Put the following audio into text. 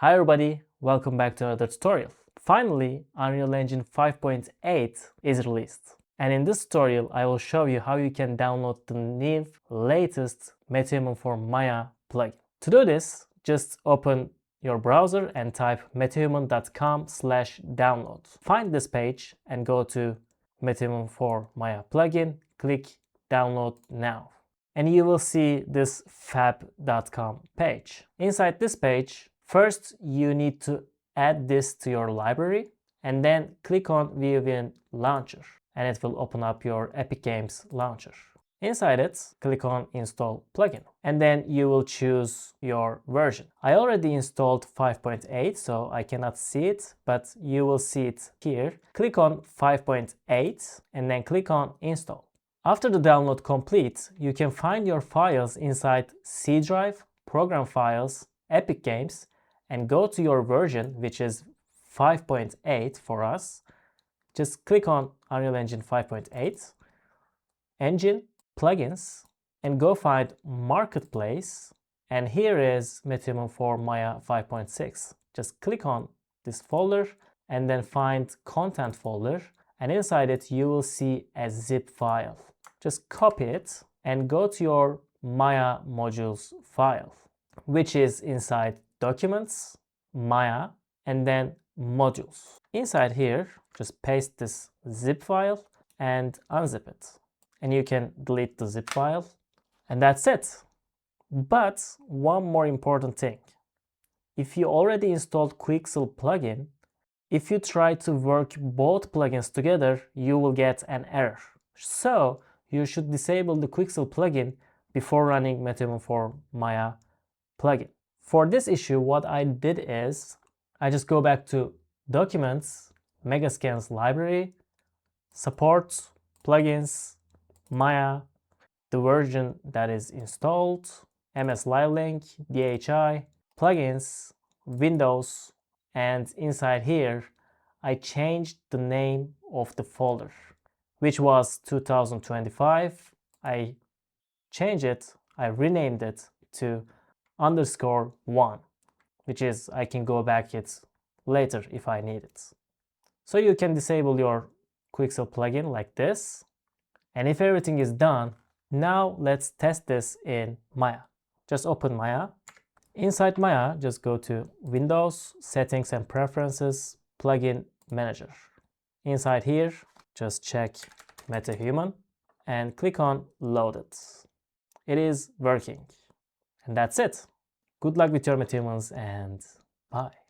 Hi everybody, welcome back to another tutorial. Finally, Unreal Engine 5.8 is released. And in this tutorial, I will show you how you can download the new latest Metahuman for Maya plugin. To do this, just open your browser and type metahuman.com/download. Find this page and go to Metahuman for Maya plugin, click download now. And you will see this fab.com page. Inside this page, first you need to add this to your library and then click on View in Launcher and it will open up your Epic Games launcher. Inside it, click on Install Plugin and then you will choose your version. I already installed 5.8 so I cannot see it, but you will see it here. Click on 5.8 and then click on Install. After the download complete, you can find your files inside C drive, Program Files, Epic Games, and go to your version, which is 5.8 for us. Just click on Unreal Engine 5.8, Engine, Plugins, and go find Marketplace. And here is Metahuman for Maya 5.6. Just click on this folder and then find Content folder. And inside it, you will see a zip file. Just copy it and go to your Maya modules file, which is inside Documents, Maya, and then Modules. Inside here, just paste this zip file and unzip it. And you can delete the zip file. And that's it. But one more important thing. If you already installed Quixel plugin, if you try to work both plugins together, you will get an error. So you should disable the Quixel plugin before running Metahuman for Maya plugin. For this issue, what I did is I just go back to Documents, Megascans Library, Support, Plugins, Maya, the version that is installed, MSLiveLink, DHI, Plugins, Windows, and inside here, I changed the name of the folder, which was 2025. I changed it, I renamed it to _1, which is I can go back it later if I need it. So you can disable your Quixel plugin like this. And if everything is done, now let's test this in Maya. Just open Maya. Inside Maya, just go to Windows, Settings and Preferences, Plugin Manager. Inside here, just check Metahuman and click on Load It. It is working. And that's it. Good luck with your Metahumans and bye.